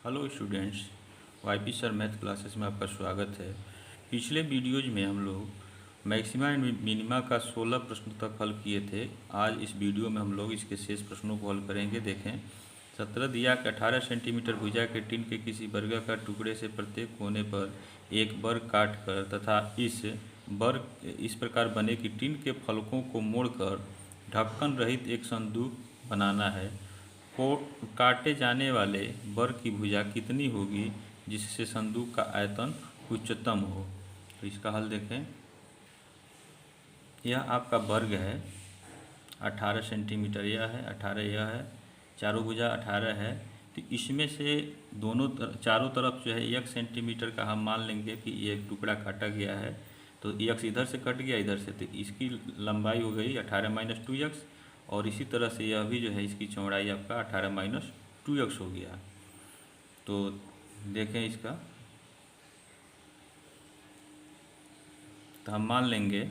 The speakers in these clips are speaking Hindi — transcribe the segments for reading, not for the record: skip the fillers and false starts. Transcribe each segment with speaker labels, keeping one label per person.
Speaker 1: Hello students, YP sir math classes में आपका स्वागत है। पिछले वीडियोज में हम लोग मैक्सिमा एंड मिनिमा का 16 प्रश्न तक हल किए थे। आज इस वीडियो में हम लोग इसके शेष प्रश्नों को हल करेंगे। देखें, 17 दिया कि 18 सेंटीमीटर भुजा के टिन के किसी वर्गाकार टुकड़े से प्रत्येक कोने पर एक वर्ग काट कर तथा इस प्रकार बने कि टिन के फलकों को मोड़कर ढक्कन रहित एक संदूक बनाना है। काटे जाने वाले वर्ग की भुजा कितनी होगी जिससे संदूक का आयतन उच्चतम हो। तो इसका हल देखें। यह आपका वर्ग है, 18 सेंटीमीटर यह है, 18 यह है, चारों भुजा 18 है। तो इसमें से चारों तरफ जो है 1 सेंटीमीटर का हम मान लेंगे कि ये एक टुकड़ा काटा गया है। तो x इधर से कट गया इधर से, तो इसकी लंबाई हो गई 18 - 2x। और इसी तरह से यह भी जो है इसकी चौड़ाई आपका 18 - 2x हो गया। तो देखें इसका, तो हम मान लेंगे,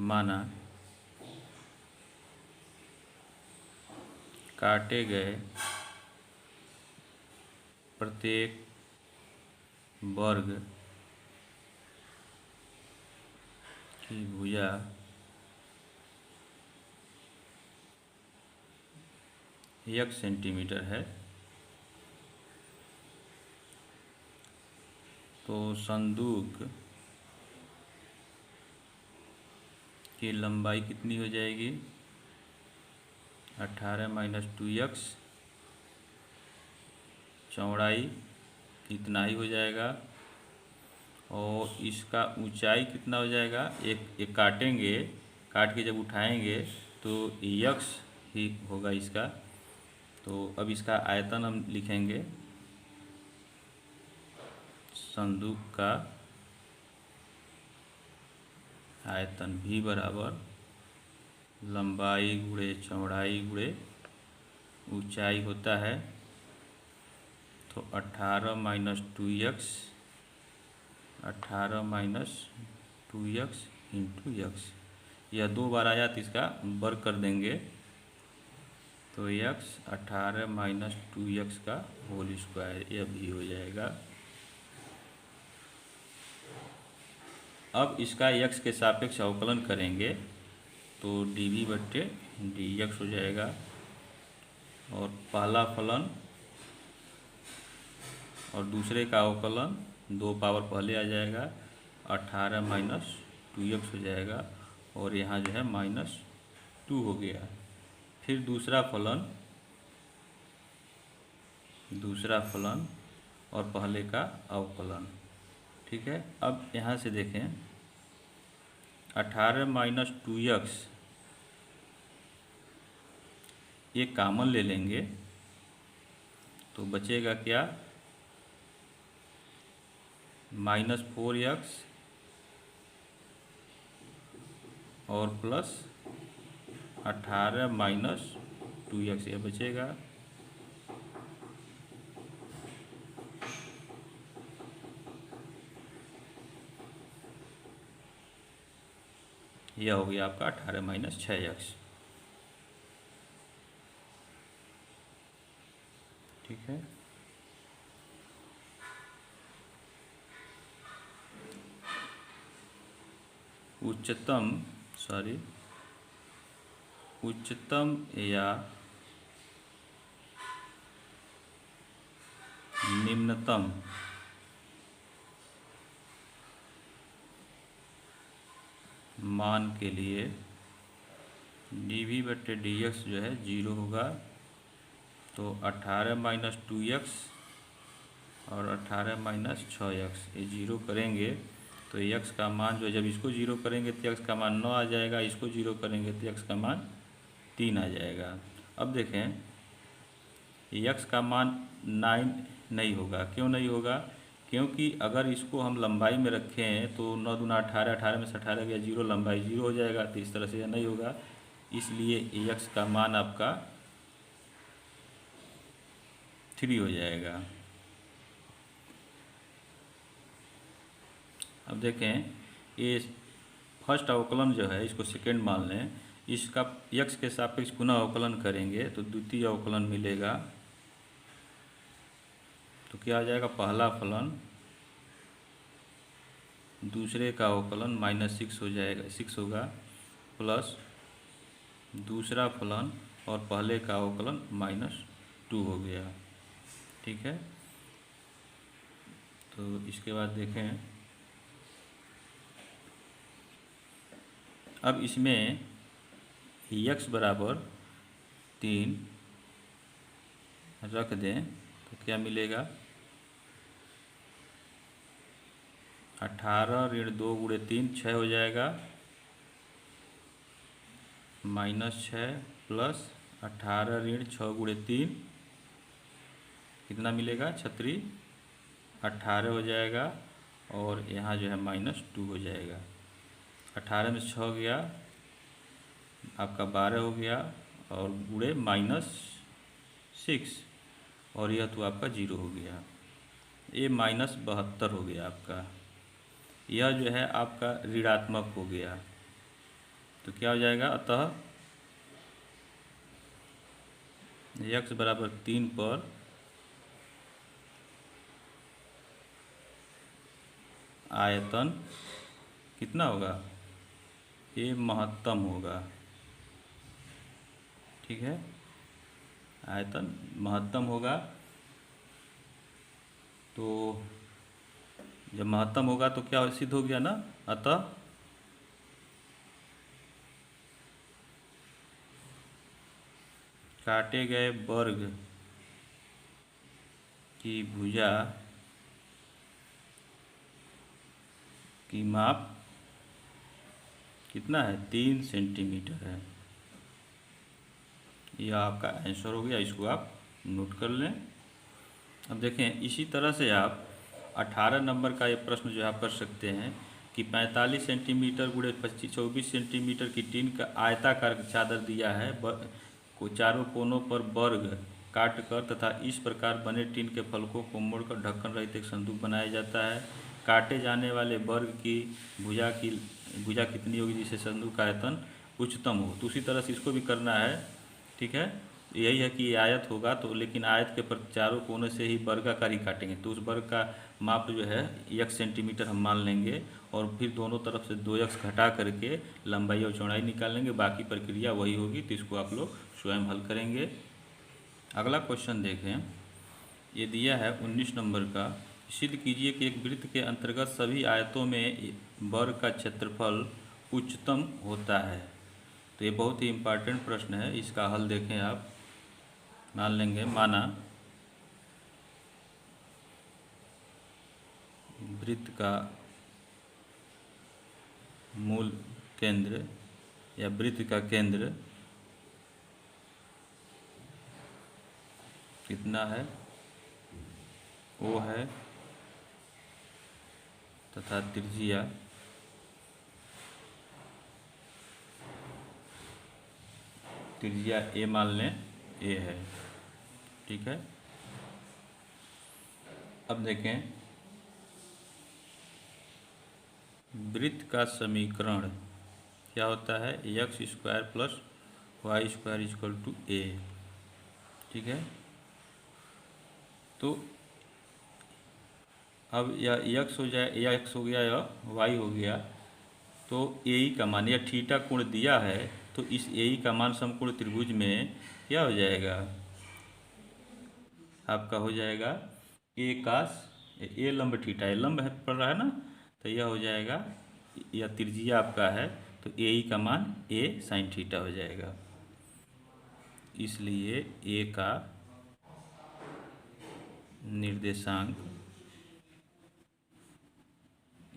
Speaker 1: माना काटे गए प्रत्येक वर्ग की भुजा 1 सेंटीमीटर है। तो संदूक की लंबाई कितनी हो जाएगी? 18 - 2x। चौड़ाई इतना ही हो जाएगा। और इसका ऊंचाई कितना हो जाएगा? एक काटेंगे, काट के जब उठाएंगे तो x ही होगा इसका। तो अब इसका आयतन हम लिखेंगे, संदूक का आयतन भी बराबर लंबाई गुणे चौड़ाई गुणे ऊंचाई होता है। तो 18 - 2x, 18 - 2x इंटू x। यह 2 बार आया तो इसका वर्ग कर देंगे। तो x 18 - 2x का होल स्क्वायर, यह भी हो जाएगा। अब इसका x के सापेक्ष अवकलन करेंगे तो dv/dx हो जाएगा। और पहला फलन और दूसरे का अवकलन 2 पावर पहले आ जाएगा, 18 - 2x हो जाएगा। और यहाँ जो है -2 हो गया। फिर दूसरा फलन और पहले का अवकलन। ठीक है। अब यहाँ से देखें, 18 - 2x ये कॉमन ले लेंगे तो बचेगा क्या? -4x और प्लस 18 - 2x ये बचेगा। यह हो गया आपका 18 - 6x। ठीक है। उच्चतम या निम्नतम मान के लिए dv/dx जो है 0 होगा। तो 18 - 2x और 18 - 6x ये 0 करेंगे तो x का मान जो है, जब इसको 0 करेंगे तो x का मान 9 आ जाएगा, इसको 0 करेंगे तो x का मान 3 आ जाएगा। अब देखें, x का मान 9 नहीं होगा। क्यों नहीं होगा? क्योंकि अगर इसको हम लंबाई में रखें तो 9 दूना 18, 18 में से 18 गया 0, लंबाई 0 हो जाएगा। तो इस तरह से यह नहीं होगा। इसलिए x का मान आपका 3 हो जाएगा। अब देखें, ये फर्स्ट अवकलन जो है इसको सेकेंड मान लें, इसका x के सापेक्ष पुनः अवकलन करेंगे तो द्वितीय अवकलन मिलेगा तो क्या हो जाएगा, पहला फलन दूसरे का अवकलन -6 हो जाएगा, 6 होगा, प्लस दूसरा फलन और पहले का अवकलन -2 हो गया। ठीक है, तो इसके बाद देखें, अब इसमें x बराबर 3 रख दें तो क्या मिलेगा, 18 ऋण 2 गुणे 3 6 हो जाएगा, -6 प्लस 18 ऋण 6 गुणे 3 कितना मिलेगा, 18 हो जाएगा, और यहाँ जो है -2 हो जाएगा। 18 में 6 गया आपका 12 हो गया, और गुणे -6, और यह तो आपका 0 हो गया, ये -72 हो गया आपका। यह जो है आपका ऋणात्मक हो गया, तो क्या हो जाएगा, अतः x बराबर 3 पर आयतन कितना होगा, ये महत्तम होगा। ठीक है, आयतन महत्तम होगा, तो जब महत्तम होगा तो क्या सिद्ध हो गया ना, अतः काटे गए वर्ग की भुजा की माप कितना है, 3 सेंटीमीटर है। यह आपका आंसर हो गया, इसको आप नोट कर लें। अब देखें, इसी तरह से आप 18 नंबर का ये प्रश्न जो आप कर सकते हैं कि 45 सेंटीमीटर गुणे 24 सेंटीमीटर की टीन का आयताकार चादर दिया है, को चारों कोनों पर वर्ग काट कर तथा इस प्रकार बने टीन के फलकों को मोड़कर ढक्कन रहित एक संदूक बनाया जाता है। काटे जाने वाले वर्ग की भुजा कितनी होगी जिससे संदूक का आयतन उच्चतम हो। तो उसी तरह से इसको भी करना है। ठीक है, यही है कि आयत होगा तो, लेकिन आयत के पर चारों कोनों से ही वर्गाकार ही काटेंगे, तो उस वर्ग का माप जो है 1 सेंटीमीटर हम मान लेंगे, और फिर दोनों तरफ से 2x घटा करके लंबाई और चौड़ाई निकालेंगे। बाकी प्रक्रिया वही होगी, तो इसको आप लोग स्वयं हल करेंगे। अगला क्वेश्चन देखें, ये दिया है 19 नंबर का, सिद्ध कीजिए कि एक वृत्त के अंतर्गत सभी आयतों में वर्ग का क्षेत्रफल उच्चतम होता है। तो ये बहुत ही इम्पोर्टेंट प्रश्न है, इसका हल देखें आप। मान लेंगे, माना वृत्त का मूल केंद्र या वृत्त का केंद्र कितना है, O है, तथा त्रिज्या A मान लें, A है। ठीक है, अब देखें, वृत्त का समीकरण क्या होता है, x² + y² = a। ठीक है, तो अब यह x हो जाए, या x हो गया या y हो गया, तो AE का मान, यह थीटा कोण दिया है, तो इस AE का मान समकोण त्रिभुज में क्या हो जाएगा, आपका हो जाएगा A cos, A लंब थीटा, ये लंब है पड़ रहा है ना, तो यह हो जाएगा, यह त्रिज्या आपका है, तो AE का मान A sin थीटा हो जाएगा। इसलिए A का निर्देशांक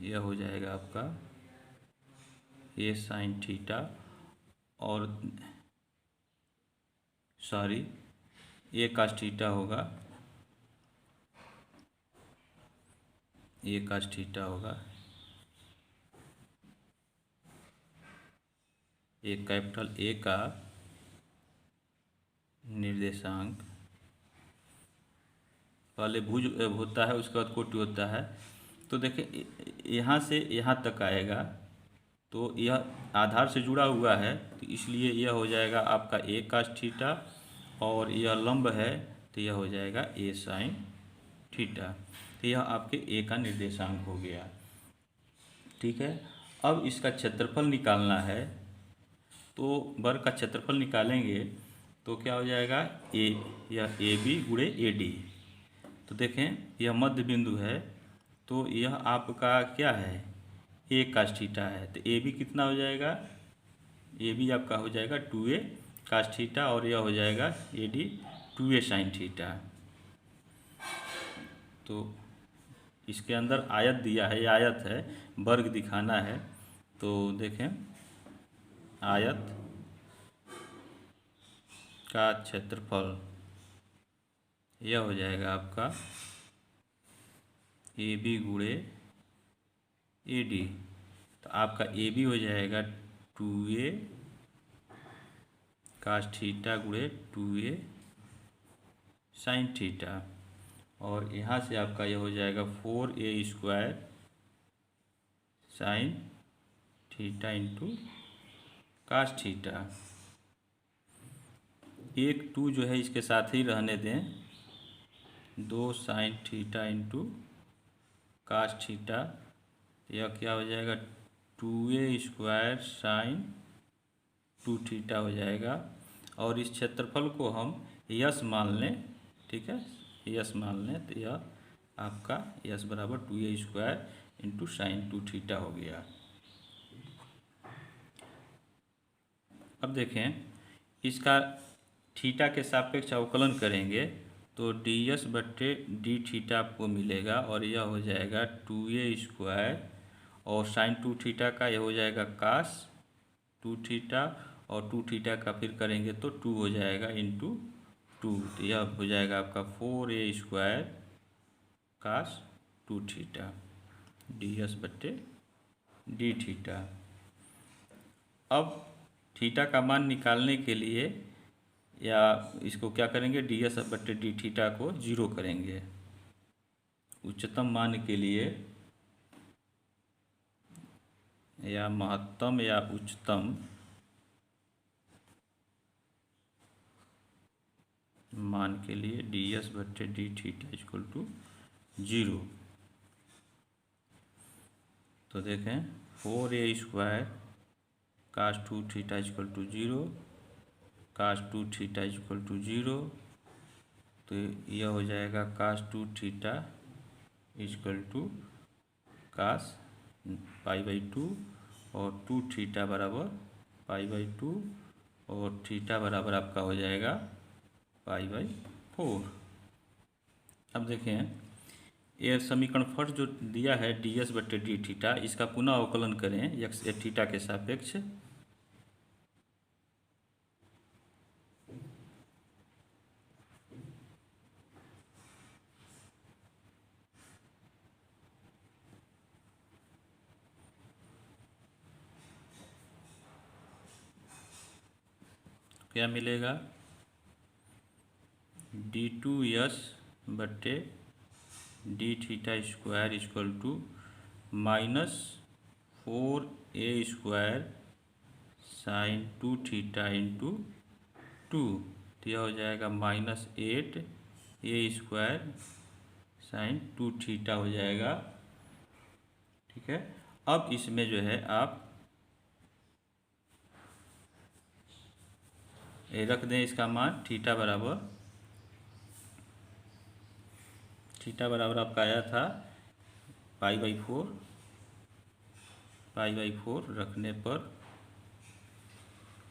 Speaker 1: यह हो जाएगा आपका A sin थीटा, और सॉरी A cos थीटा होगा, A cos थीटा होगा, एक कैपिटल A का निर्देशांक, पहले भुज होता है, उसके बाद कोटि होता है। तो देखिए, यहाँ से यहाँ तक आएगा, तो यह आधार से जुड़ा हुआ है, तो इसलिए यह हो जाएगा आपका A cos थीटा, और यह लंब है तो यह हो जाएगा A sin थीटा। तो यह आपके ए का निर्देशांक हो गया। ठीक है, अब इसका क्षेत्रफल निकालना है, तो वर्ग का क्षेत्रफल निकालेंगे तो क्या हो जाएगा, ए यह ए बी गुणे ए डी। तो देखें यह मध्य बिंदु है, तो यह आपका क्या है, ए कास थीटा है। तो ए बी कितना हो जाएगा, ए बी आपका हो जाएगा 2a कास थीटा, और यह हो जाएगा A D 2a sine theta. तो इसके अंदर आयत दिया है, ये आयत है, वर्ग दिखाना है। तो देखें आयत का क्षेत्रफल यह हो जाएगा आपका ए बी गुणे ए डी। तो आपका ए बी हो जाएगा 2a कास थीटा गुणे 2a साइन थीटा, और यहाँ से आपका यह हो जाएगा 4a square sine theta into cos theta. 1 2 जो है इसके साथ ही रहने दें, 2 sine theta into cos theta. यह क्या हो जाएगा, 2a स्क्वायर साइन 2 थीटा हो जाएगा। और इस क्षेत्रफल को हम यस मान लें, ठीक है, यस मान लें, तो यह आपका यस बराबर 2a square into sine 2 theta हो गया। अब देखें इसका थीटा के सापेक्ष अवकलन करेंगे तो डी एस बट्टे डी थीटा आपको मिलेगा, और यह हो जाएगा 2a स्क्वायर, और साइन 2 थीटा का यह हो जाएगा कास 2 थीटा, और 2 थीटा का फिर करेंगे तो 2 हो जाएगा इंटू 2। तो यह हो जाएगा आपका 4a square cos 2 theta D s बट्टे डी थीटा। अब थीटा का मान निकालने के लिए या इसको क्या करेंगे, डी एस बट्टे डी थीटा को 0 करेंगे। उच्चतम मान के लिए या महत्तम या उच्चतम मान के लिए डी एस बट्टे डी थीटा इक्वल टू 0। तो देखें 4a square cos 2 theta equal to 0, cos 2 theta equal to 0। तो यह हो जाएगा cos 2 theta equal to cos pi by 2, और 2 थीटा बराबर पाई बाई 2, और थीटा बराबर आपका हो जाएगा पाई बाई 4। अब देखें यह समीकरण फर्स्ट जो दिया है डी एस बट्टे डी थीटा, इसका पुनः अवकलन करें एक्स थीटा के सापेक्ष। क्या मिलेगा, डी 2s बट्टे d theta square equal to minus 4a square sine 2 theta into 2। तो यह हो जाएगा minus 8a square sine 2 theta हो जाएगा। ठीक है, अब इसमें जो है आप रख दें इसका मान थीटा बराबर आपका आया था पाई बाई 4 रखने पर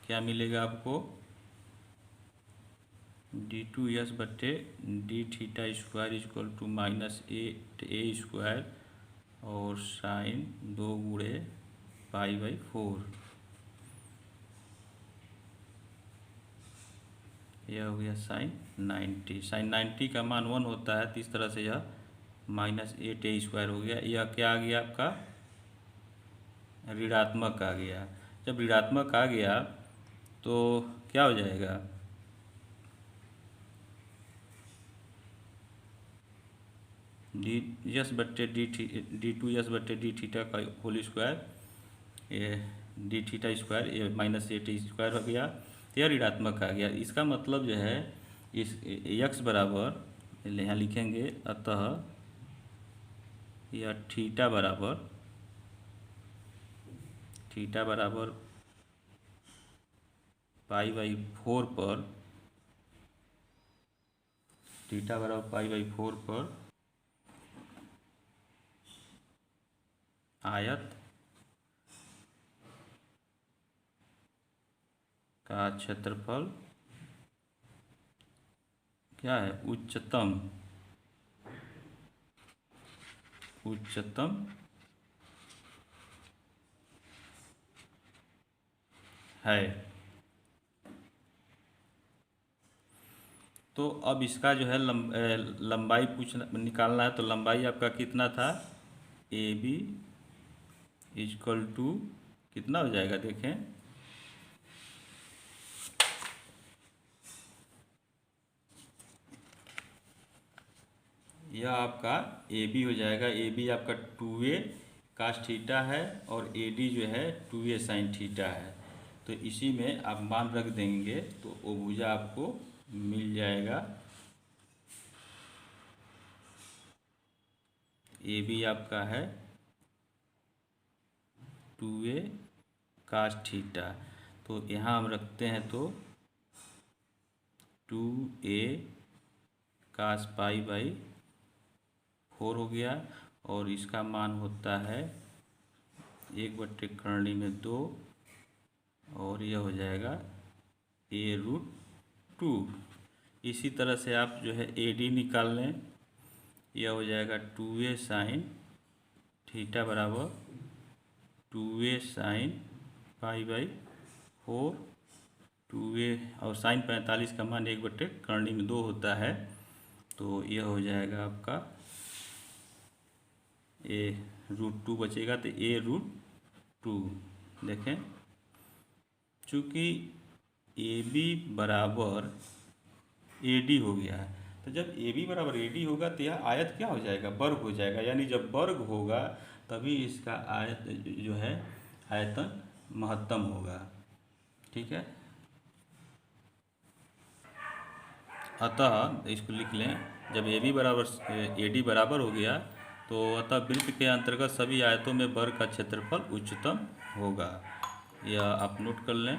Speaker 1: क्या मिलेगा आपको, डी 2s बट्टे d theta square equal to minus 8a square और साइन 2 गुणे पाई बाई 4। यह हो गया साइन 90। साइन 90 का मान 1 होता है, तो इस तरह से यह माइनस 8a स्क्वायर हो गया। यह क्या आ गया आपका, ऋणात्मक आ गया। जब ऋणात्मक आ गया तो क्या हो जाएगा, डी एस बट्टे डी 2s बट्टे डी थीटा का होल स्क्वायर, ये डी थीटा स्क्वायर, ये माइनस 8a स्क्वायर हो गया। यह ऋणात्मक आ गया। इसका मतलब जो है इस x बराबर यहाँ लिखेंगे अतः यह थीटा बराबर पाई/4 पर थीटा बराबर पाई/4 पर आयत का क्षेत्रफल क्या है, उच्चतम है। तो अब इसका जो है लंबाई निकालना है। तो लंबाई आपका कितना था, ए बी इक्वल टू कितना हो जाएगा, देखें यह आपका ए बी हो जाएगा। ए बी आपका 2a cos थीटा है और ए डी जो है 2a sin थीटा है। तो इसी में आप मान रख देंगे तो वो भुजा आपको मिल जाएगा। ए बी आपका है 2a cos थीटा। तो यहाँ हम रखते हैं तो 2a cos पाई/4 हो गया और इसका मान होता है 1/2 और यह हो जाएगा a√2। इसी तरह से आप जो है ए डी निकाल लें। यह हो जाएगा 2a sin थीटा बराबर 2a sin पाई/4 2a और sin 45 का मान 1/2 होता है। तो यह हो जाएगा आपका a√2 बचेगा। तो a√2 देखें, चूँकि ए बी बराबर ए डी हो गया है, तो जब ए बी बराबर ए डी होगा तो यह आयत क्या हो जाएगा, वर्ग हो जाएगा। यानी जब वर्ग होगा तभी इसका आयत जो है आयतन महत्तम होगा। ठीक है, अतः इसको लिख लें, जब ए बी बराबर ए डी बराबर हो गया तो अतः वृत्त के अंतर्गत सभी आयतों में वर्ग का क्षेत्रफल उच्चतम होगा। यह आप नोट कर लें।